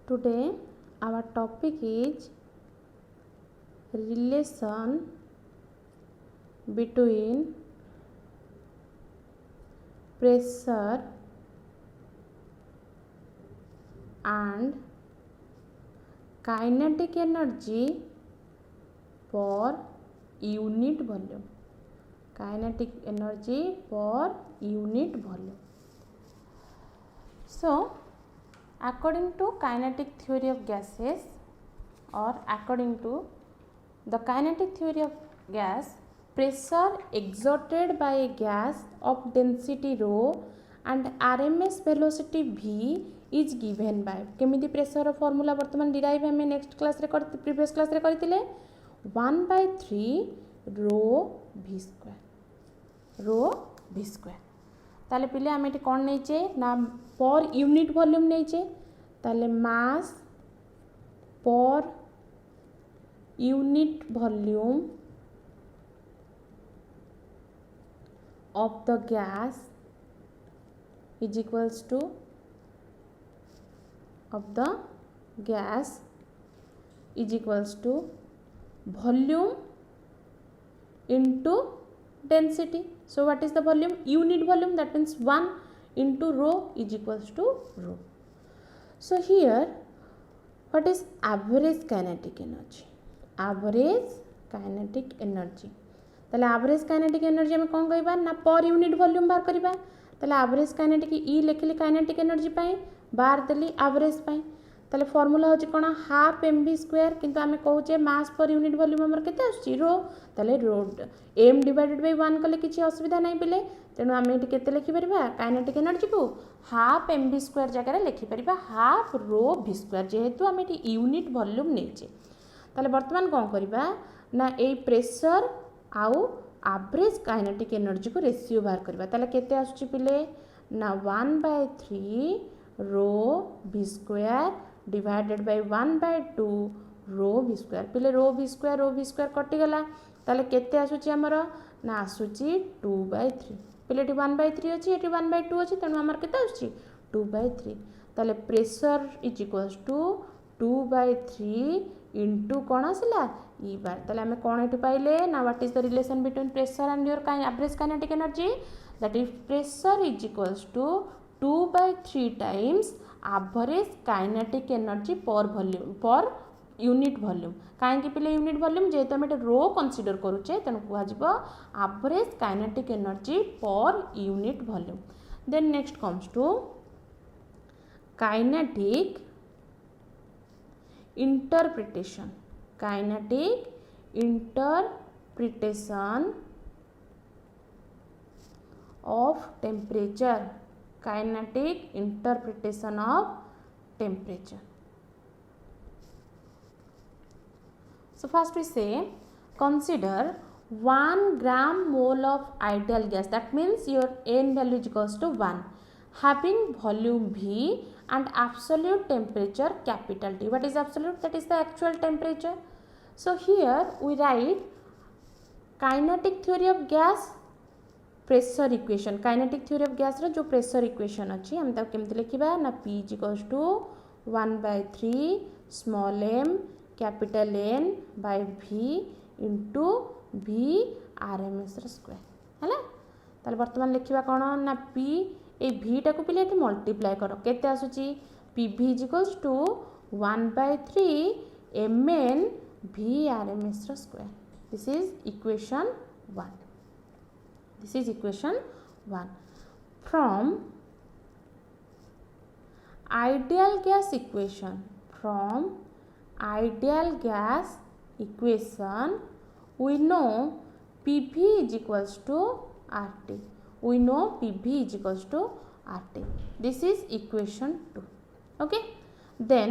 Today our topic is relation between pressure and kinetic energy per unit volume. Kinetic energy per unit volume. So, according to kinetic theory of gases, or according to the kinetic theory of gas, pressure exerted by a gas of density rho and RMS velocity v is given by केमिति pressure formula वर्तमान derive हमें next class रे previous class रे करथिले 1/3 रो v square ताले पिले आमे एटी कोन नैचे ना पर यूनिट वॉल्यूम नैचे ताले मास पर unit volume of the gas is equals to volume into density. So what is the volume? Unit volume, that means 1 into rho is equals to rho. So here what is average kinetic energy? Average kinetic energy ताले average kinetic energy हमें कौन कहबा ना पर unit volume बाहर करबा ताले average kinetic ई लिखली kinetic energy पाई बाहर देली average पाई ताले फार्मूला होची कोन हाफ mv स्क्वायर किंतु हमें कहूचे मास पर यूनिट वॉल्यूम हमर केते आछी रो ताले रो m डिवाइडेड बाय 1 कले किछि असुविधा नै पिले तेनु हमें एटी केते लिखि परिबा kinetic energy को हाफ mv स्क्वायर जगह रे लिखि परिबा हाफ रो v स्क्वायर जेहेतु हमें एटी यूनिट वॉल्यूम नेचे ताले वर्तमान कौन करिबा ना ए प्रेशर आउ एवरेज काइनेटिक एनर्जी को रेशियो बाहर करबा ताले केते आसुची पिले ना 1/3 रो v स्क्वायर डिवाइडेड बाय 1/2 रो v स्क्वायर पिले रो v स्क्वायर कटि गला ताले केते आसुची हमर ना आसुची 2/3 पिले एटी 1/3 अछि एटी 1/2 अछि तनो हमर केते आसुची 2/3 ताले pressure is equals to 2/3 into कौन आसला ई बार ताले हमें कौन एटू पाइले ना what is the relation between pressure and your average kinetic energy that is pressure is equals to 2/3 times average kinetic energy per volume per unit volume काहे पिले यूनिट वॉल्यूम जेहेतु हम रो कंसीडर करूचे तेनु कुआ जिवो average kinetic energy per unit volume then next comes to kinetic interpretation of temperature so first we say consider 1 gram mole of ideal gas, that means your n value is equals to 1 having volume v and absolute temperature capital T. What is absolute? That is the actual temperature. So here we write kinetic theory of gas pressure equation. Kinetic theory of gas रो जो pressure equation अछि हम ताको केमति लिखिबा ना P is equals to 1/3 small m capital N by V into V RMS square हैला ताले वर्तमान लिखिबा कोन ना P ए v टाको पिले एटी मल्टीप्लाई करो केते आसुची pv is equals to 1/3 mn v rms square this is equation 1 from ideal gas equation we know pv is equals to rt this is equation 2 okay then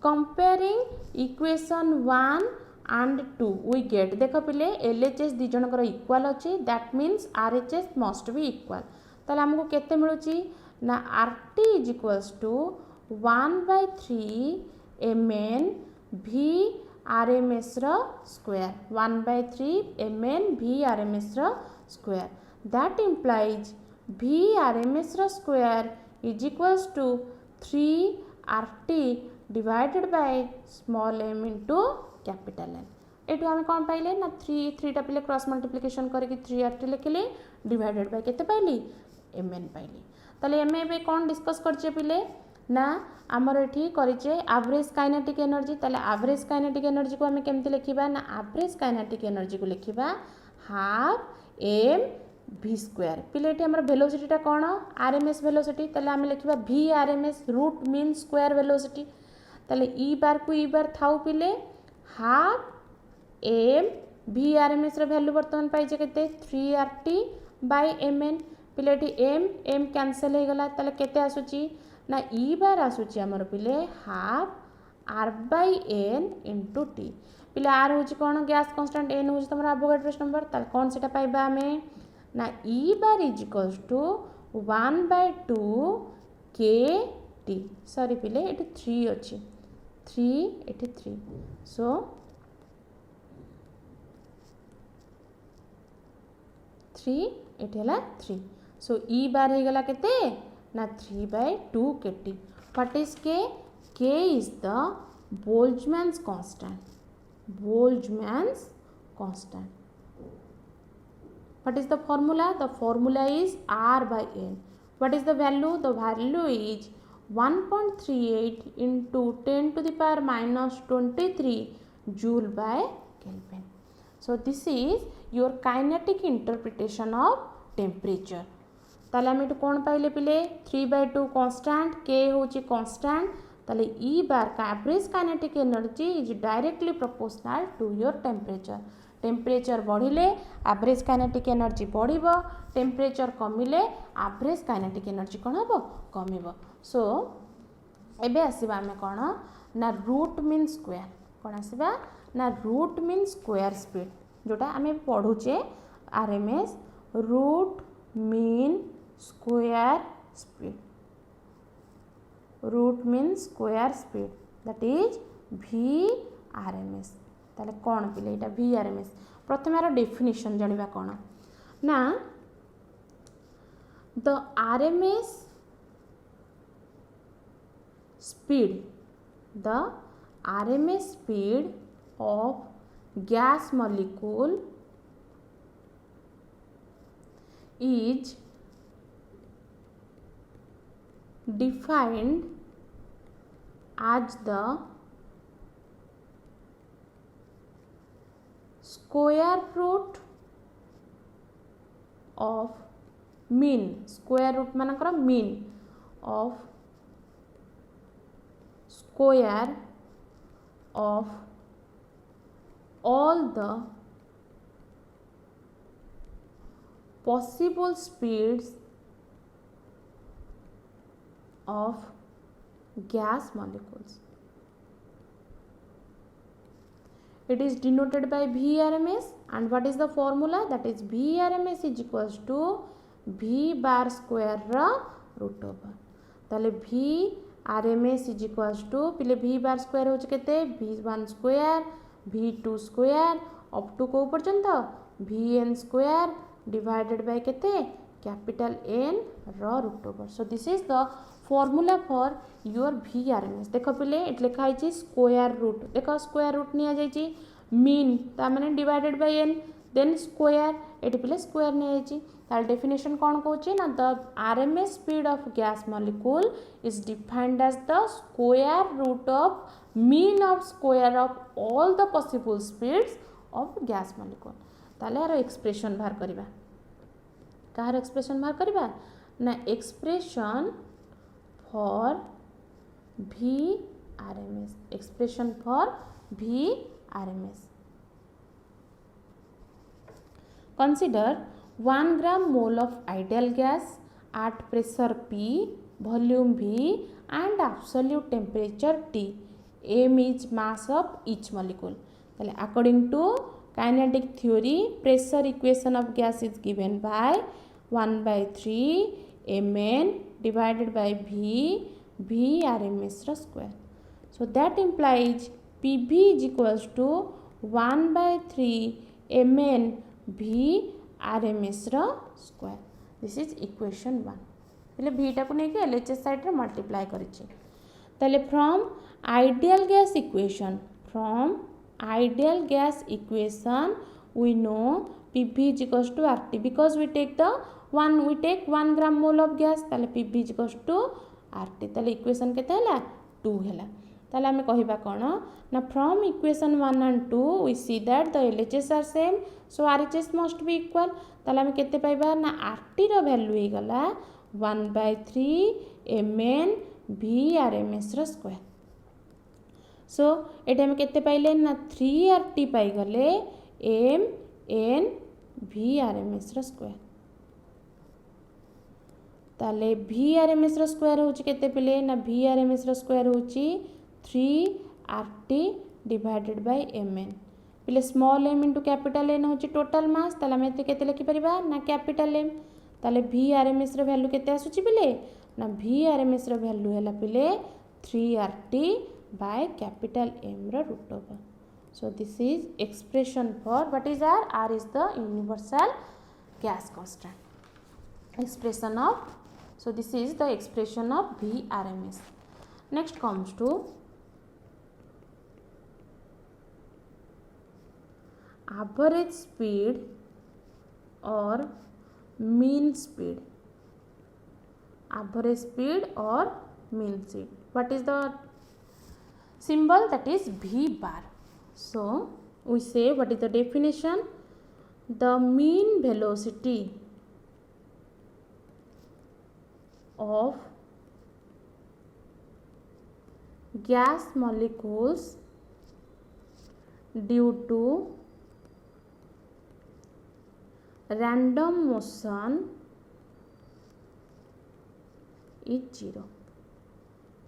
comparing equation 1 and 2 we get देखो पिले LHS दी जनकर equal अछि that means RHS must be equal ताले हमको केते मिलुची ना RT is equals to 1/3 mn v RMS square 1/3 mn v RMS square that implies v RMS square is equals to 3 RT divided by small m into capital N। एठू आम कौन पाइले ना 3 टा पिले क्रॉस मल्टीप्लिकेशन करके 3r लिखिले डिवाइडेड बाय केते पाइली mn पाइली। ताले M A कौन डिस्कस करछे पिले ना आमर एठी करिचे एवरेज काइनेटिक एनर्जी। ताले एवरेज काइनेटिक एनर्जी को हमें केमती लिखिबा ना एवरेज काइनेटिक एनर्जी को लिखिबा हाफ m v स्क्वायर। पिले एठी हमर वेलोसिटीटा कौन आरएमएस वेलोसिटी ताले आम लिखिबा v RMS root mean square velocity. ताले ई बार को ई बार थाउ पिले हाफ m v आरएमएस रो वैल्यू वर्तमान पाइजे केते 3RT बाय mn। पिले एठी m कैंसिल हो गला ताले केते आसुची ना ई बार आसुची हमर पिले half r by n into t। पिले r होची कौन गैस कांस्टेंट n होची तमरा एवोगाड्रोस नंबर ताले कौन सेटा पाइबा हमें ना E bar is equals to 1/2 kT। Sorry पिले एठी 3 अछि 3 एठी 3 सो 3 एठी हला 3 सो ई बार हो गला केते ना 3/2 kT। What is k? k is the Boltzmann's constant। Boltzmann's constant। What is the formula? The formula is r by n। What is the value? The value is 1.38 into 10 to the power minus 23 joule by Kelvin। So this is your kinetic interpretation of temperature। ताले हम it कौन पाइले पिले 3/2 constant k होची constant ताले E bar का average kinetic energy is directly proportional to your temperature. Temperature बढ़िले average kinetic energy बढ़िबो टेम्परेचर कमिले एवरेज काइनेटिक एनर्जी कोन हबो कमिबो। सो एबे आसीबा हमें कोन ना रूट मीन स्क्वायर कोन आसीबा ना रूट मीन स्क्वायर स्पीड जोटा हमें पढुचे RMS root mean square speed. Root mean square speed that is v RMS. ताले कौन पिले एटा v आरएमएस प्रथम यार डेफिनेशन जानिबा कौन ना the RMS speed the RMS speed of gas molecule is defined as the square root of mean square root मानकर mean of square of all the possible speeds of gas molecules। It is denoted by Vrms and what is the formula? That is Vrms is equals to V bar square root over। ताले Vrms is equals to पिले V bar square हो केते V1 square V2 square up to को पर्यंत Vn square divided by केते capital N row root over। So this is the formula for your Vrms। देखो पिले एट लिखा है स्क्वायर रूट देखो स्क्वायर रूट निया जाइए मीन ता माने divided by n then square एट पिले स्क्वायर निया जाइए तार डेफिनेशन कौन कहूँ ना the RMS speed of gas molecule is defined as the square root of mean of square of all the possible speeds of gas molecule. ताले यार एक्सप्रेशन बाहर करबा कार एक्सप्रेशन बाहर करबा ना expression for V RMS expression for V RMS। Consider 1 gram mole of ideal gas at pressure P, volume V and absolute temperature T। M is mass of each molecule। According to kinetic theory, pressure equation of gas is given by 1/3 Mn divided by V RMS square। So that implies PV is equals to 1/3 Mn V RMS square। This is equation 1। पहले V टा को नहीं कि LHS side रे multiply करिछि ताले from ideal gas equation, from ideal gas equation we know PV is equals to RT because we take 1 gram mole of gas, ताले PV is equals to RT, ताले equation केते हला 2 हला। ताले हमें कहिबा कोन ना from equation 1 and 2 we see that the LHS are same, so RHS must be equal। ताले हमें केते पाइबा ना RT रो वैल्यू हे गला 1/3 mn VRMS रो स्क्वायर। सो एटा हमें केते पाइले ना 3RT पाई गले mn VRMS रो स्क्वायर। ताले VRMS रो स्क्वायर होची केते पिले ना VRMS रो स्क्वायर होची 3RT डिवाइडेड बाय mn। पिले small m into capital N होची टोटल मास, ताले हमें एते केते लिखि परिबा ना कैपिटल M। ताले VRMS रो वैल्यू केते आसुची पिले ना VRMS रो वैल्यू हैला पिले 3RT बाय कैपिटल M रो root over. So this is expression for what is R? R is the universal gas constant. Expression of, so this is the expression of VRMS. Next comes to average speed or mean speed. Average speed or mean speed. What is the symbol? That is V bar. So we say what is the definition? The mean velocity of gas molecules due to random motion is 0।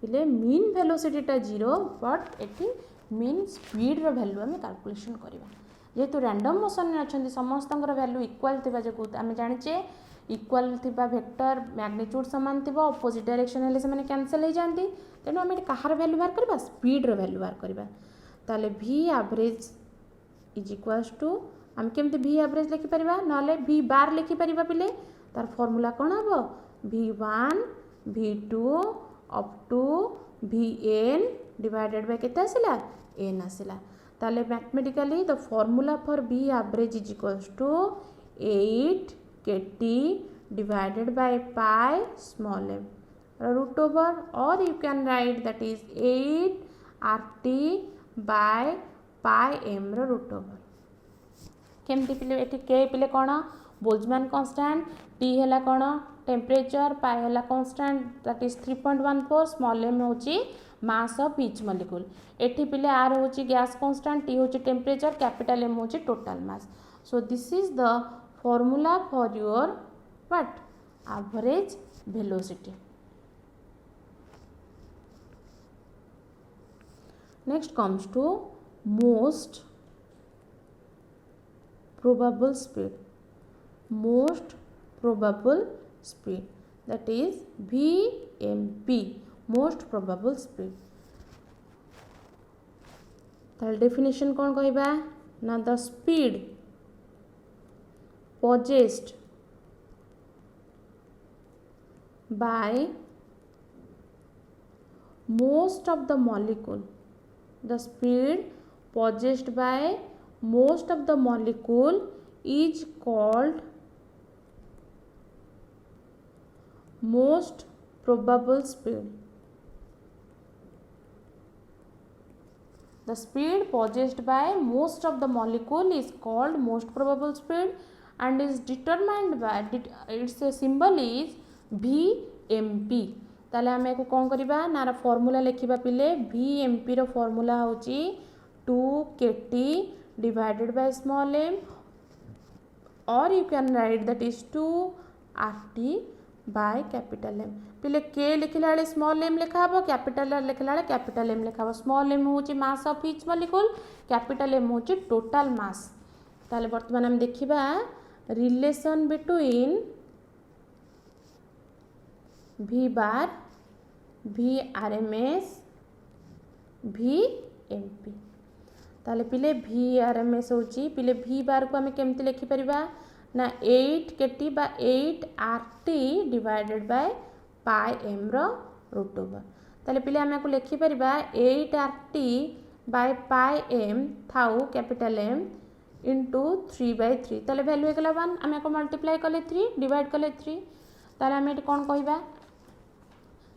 पिले mean velocity टा 0 but एटी mean speed रो value आम calculation करवा। जेहेतु random motion में अच्छा समस्त वैल्यू इक्वाल थी जो आम जाचे इक्वाल थी वेक्टर मैग्नीट्यूड सामान थी अपोजिट डायरेक्शन हेल्ले से कैंसल हो जाती, तेणु आम कहार वैल्यू बाहर करवा स्पीड रो वैल्यू बाहर करवा। ताले V average is equals to आम केमती V एवरेज लिखिपर ना V बार लिखिपर पिले तार फॉर्मूला कौन हम V1 V2 up to Vn divided by केते आसिला n आसिला। ताले mathematically the formula for V average is equals to 8 kT divided by pi small m root over, or you can write that is 8 RT by pi m root over। केमती पिले एठी k पिले कोन Boltzmann constant, t हैला कोन temperature, पाई हैला constant that is 3.14, small m होची mass of each molecule. एठी पिले r होची गैस कांस्टेंट, t होची टेम्परेचर, कैपिटल M होची total mass. So this is the formula for your what average velocity. Next comes to most probable speed, most probable speed, that is VMP, most probable speed। तार definition कौन कहबा ना the speed possessed by most of the molecule, the speed possessed by most of the molecule is called most probable speed। The speed possessed by most of the molecule is called most probable speed and is determined by its symbol is VMP। ताले आमे को कौन करिबा ना formula लिखिबा पिले VMP रो formula होची 2 kT divided by small m, or you can write that is 2 RT by capital M। पिले k लिखिला बेले स्मॉल m लिखा हबो, कैपिटल r लिखिला बेले कैपिटल M लिखा हबो। स्मॉल m होची mass of each molecule, capital M होची टोटल मास। ताले वर्तमान हम देखिबा relation between V bar VRMS VMP। ताले पिले VRMS होची पिले V बार को हमें केमती लिखि परिबा ना 8 kT बा 8 RT divided by pi m रो रूट ओवर। ताले पिले आमे को लिखि परिबा 8RT बाय पाई m थाउ कैपिटल M इंटू 3/3 ताले वैल्यू एकला 1 आमे को मल्टीप्लाई कले 3 डिवाइड कले 3 ताले आमे एटी कोन कहबा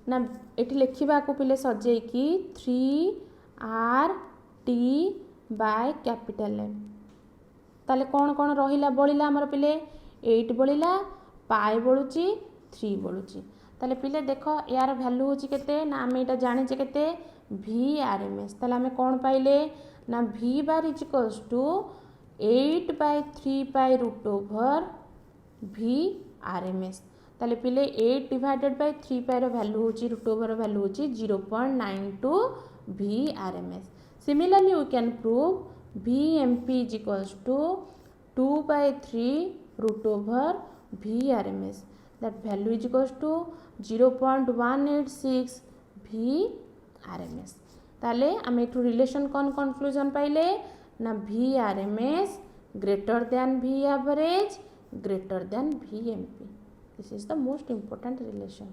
ना एटी लिखिबा को पिले सजे कि 3RT बाय कैपिटल M ताले कोन कोन रहिला बळिला हमर पिले 8 बळिला पाई बळुची 3 बळुची ताले पिले देखो यार वैल्यू होची केते ना आमे एटा जानि जे केते VRMS ताले आमे कोन पाइले ना V bar is equals to 8/3 pi root over VRMS ताले पिले 8 डिवाइडेड बाय 3 पाई रो वैल्यू होची रूट ओवर रो वैल्यू होची 0.92 VRMS similarly we can prove VMP is equals to 2/3 root over VRMS. That value is equals to 0.186 VRMS. ताले आमे एठू relation कौन conclusion पाइले ना VRMS greater than V average greater than VMP. This is the most important relation.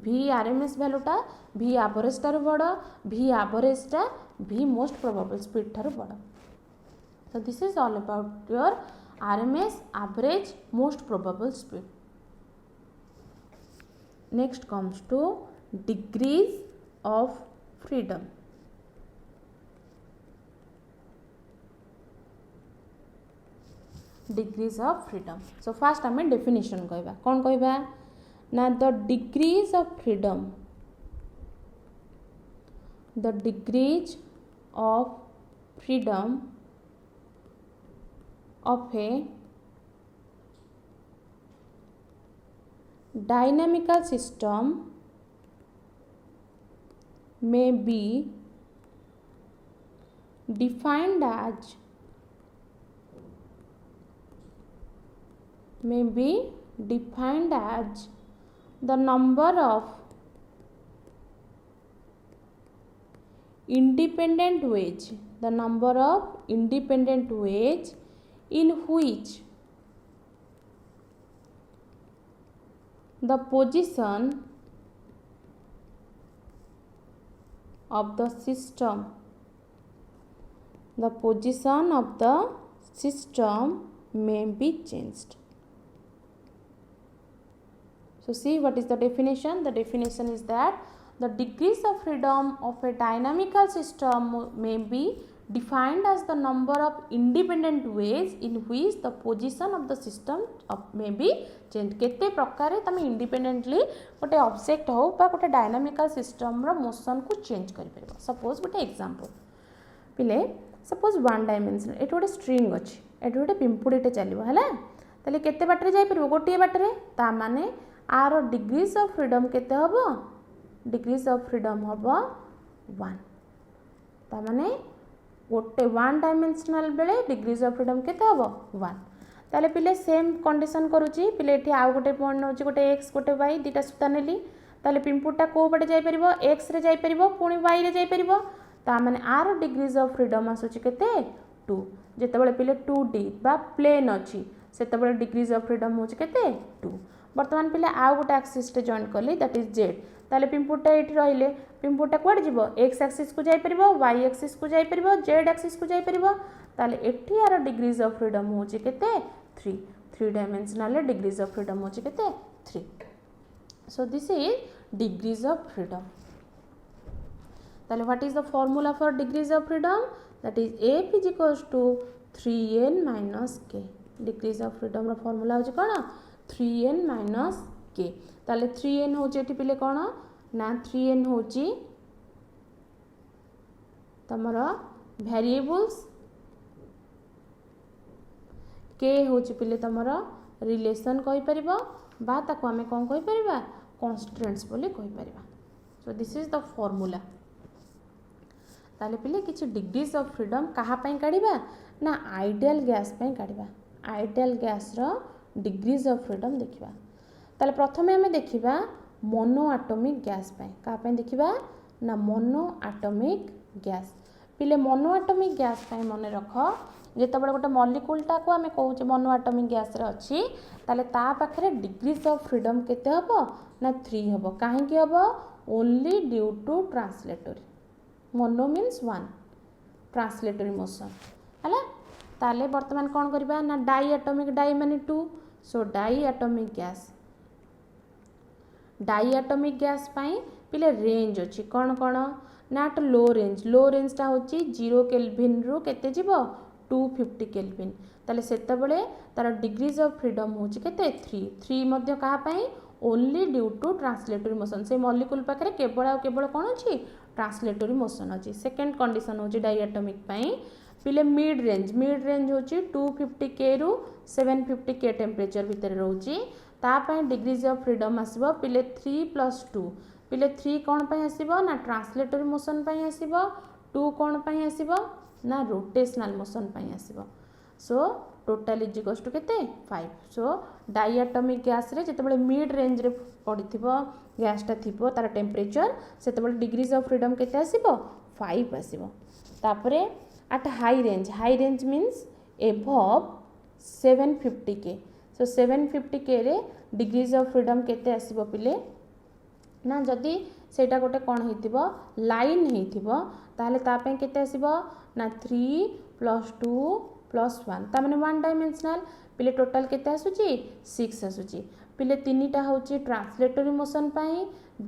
VRMS value टा V average ठारू बड़ V average टा V most probable speed ठारू बड़. So this is all about your RMS average most probable speed. Next comes to degrees of freedom. Degrees of freedom. So first I mean definition कहबा कौन कहबा ना the degrees of freedom, the degrees of freedom of a dynamical system may be defined as the number of independent ways, in which the position of the system may be changed. So see what is the definition. The definition is that the degrees of freedom of a dynamical system may be defined as the number of independent ways in which the position of the system may be changed. केते प्रकार तमे independently गोटे object हो बा गोटे dynamical system रो motion को change करि परबो. सपोज गोटे एग्जांपल पिले सपोज वन डायमेंशन एट गोटे स्ट्रिंग अछि एट गोटे पिंपुडीटे चलिबो हला तले केते बाटरे जाय परबो गोटे बाटरे ता माने आर डिग्रीज ऑफ फ्रीडम केते हबो डिग्रीज ऑफ फ्रीडम हबो 1 ता माने गोटे वन डायमेंशनल बेले डिग्रीज ऑफ फ्रीडम केते हबो 1 ताले पिले सेम कंडीशन करूची पिले एठी आ गोटे पॉइंट नउची गोटे x गोटे y दिटा सुता नेली ताले पिंपुटा को पटे जाय परिबो x रे जाय परिबो पुनी y रे जाय परिबो ता माने आर डिग्रीज ऑफ फ्रीडम आसुची केते 2 जेतेबेले पिले 2d बा प्लेन अछि सेतेबेले डिग्रीज ऑफ फ्रीडम होची केते 2 वर्तमान पिले आ गोटे एक्सिस टे जॉइन करली दैट इज z ताले पिंपुटा एठी रहिले पिंपुटा कोड जीवो x एक्सिस को जाय परिबो y एक्सिस को जाय परिबो z एक्सिस को जाय परिबो ताले एठी आर डिग्रीज ऑफ फ्रीडम होची केते 3 डायमेंशनल डिग्रीज ऑफ फ्रीडम होची केते 3. So this is degrees of freedom. ताले what is the formula for degrees of freedom that is f is equals to 3n - k. Degrees of freedom रो formula होची कोन 3n - k. ताले 3n होची एठी पिले कोन ना 3n होची तमरो वेरिएबल्स k होची पिले तमरो रिलेशन कहि परिबो बा ताको हमें कोन कहि परिबा कांस्टेंट्स बोली कहि परिबा. So this is the formula. ताले पिले किछि डिग्रीज ऑफ फ्रीडम कहा पई काढिबा ना आइडियल गैस पई काढिबा. आइडियल गैस रो डिग्रीज ऑफ फ्रीडम देखिबा. ताले प्रथमे हमें देखिबा मोनो एटॉमिक गैस पई का पई देखिबा ना मोनो एटॉमिक गैस. पिले मोनो एटॉमिक गैस पई मने रखो जितेबाला गोटे मॉलिक्यूलटा को आम कहे मोनो एटॉमिक गैस रे अच्छी ताले ता पाखरे डिग्रीज ऑफ फ्रीडम केते हबो ना 3 हबो काहे कि हबो only due to translatory mono means 1 translatory motion हला ताले वर्तमान कौन करबा ना डाई एटॉमिक डाई माने 2 सो डाई एटॉमिक गैस पाई पिले रेंज अच्छी कौन कौन ना तो लो रेंजटा होची 0 केल्विन रु केते जीवो 250 केल्विन ताले सेतेबेले तार डिग्रीज ऑफ फ्रीडम होची केते 3 मध्य कहा पाई only due to translatory motion से मॉलिक्यूल पाखरे केवल कौन अच्छी ट्रांसलेटरी मोशन अच्छी सेकेंड कंडीशन होची डाई एटॉमिक पाई पिले मिड रेंज होची 250 के रु 750 के टेम्परेचर भितर रहउची ता पाई डिग्रीज ऑफ फ्रीडम आसीबो पिले 3+2 पिले 3 कौन पाई आसीबो ना ट्रांसलेटरी मोशन पाई आसीबो 2 कौन पाई आसीबो ना रोटेशनल मोशन पाई आसीबो so total is equals to केते 5 सो डाई एटॉमिक गैस रे जेतेबेले मिड रेंज रे पडिथिबो गैसटा थिबो तार टेम्परेचर सेतेबेले डिग्रीज ऑफ फ्रीडम केते आसीबो 5 आसीबो तापरे at high range means above 750 के सो 750 के रे डिग्रीज ऑफ फ्रीडम केते आसीबो पिले ना जदि सेटा गोटे कौन होइतिबो लाइन होइतिबो ताहले ता पे केते आसीबो ना 3+2+1 ता माने 1 डायमेंशनल पिले टोटल केते आसुची 6 आसुची पिले 3टा होची ट्रांसलेटरी मोशन पाई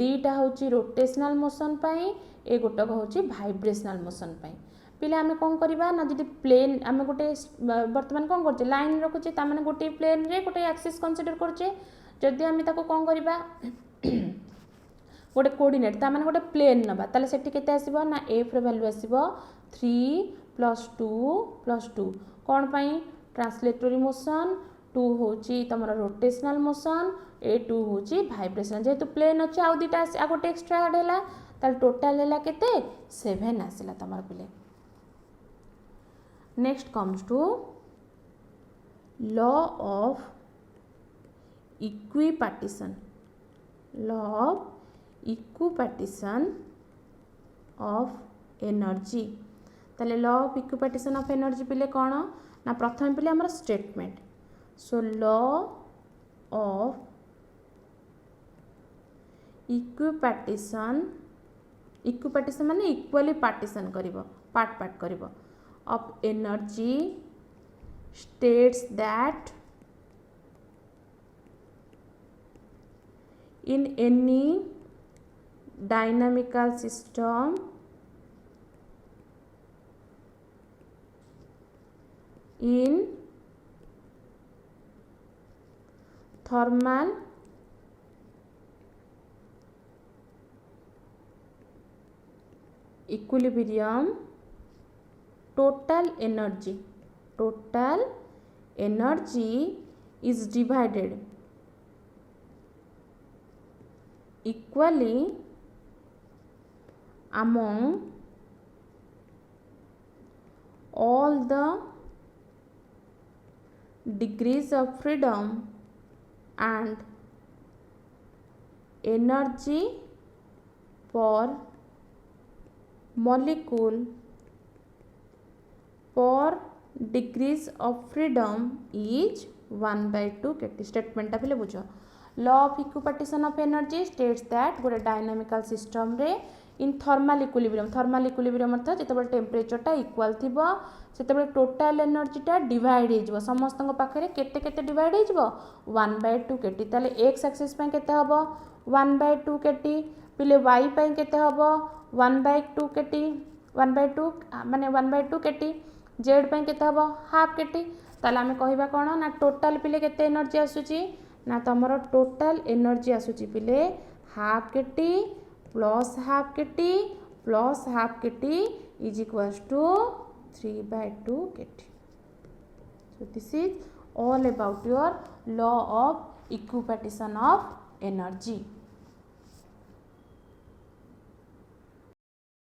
2टा होची रोटेशनल मोशन पाई ए गोटक होची वाइब्रेशनल मोशन पाई पिले आमे कौन करबा ना जदि प्लेन आमे गोटे वर्तमान कौन करछे लाइन रखुचे ता माने गोटे प्लेन रे गोटे एक्सिस कंसीडर करछे जदि आमे ताको कौन करबा गोटे कोऑर्डिनेट ता माने गोटे प्लेन नबा ताले सेठी केते आसीबो ना f रे वैल्यू आसीबो 3+2+2 कौन पाई ट्रांसलेटरी मोशन 2 होची तमरा रोटेशनल मोशन ए 2 होची वाइब्रेशन जेतु प्लेन अछि आ दुटा आ गोटे एक्स्ट्रा ऐड हैला ताले टोटल हैला केते 7 आसीला तमरा पिले next comes to law of equipartition of energy ताले law of equipartition of energy पिले कौन ना प्रथम पिले हमर statement so law of equipartition माने इक्वली पार्टीशन करिवो पार्ट करिवो of energy states that in any dynamical system in thermal equilibrium total energy is divided equally among all the degrees of freedom and energy per molecule per degrees of freedom is 1/2 kT statement पे बुझ law of equipartition of energy states that गोटे dynamical system रे इन thermal equilibrium अर्थ जितेबाला टेम्परेचरटा equal थिबो सेतेबाला total एनर्जीटा divide हो समस्त पाखे केते divide हो 1/2 kT ताले एक्स एक्सिस पे केते हबो 1/2 kT पिले वाई पे केते हबो 1/2 kT 1/2 माने 1/2 kT जेड पे केते हबो हाफ kT ताले आमे कहिबा कोन ना टोटल पिले केते एनर्जी आसुची ना तमरो टोटल एनर्जी आसुची पिले half kT plus half kT is equals to 3/2 kT so this is all about your law of equipartition of energy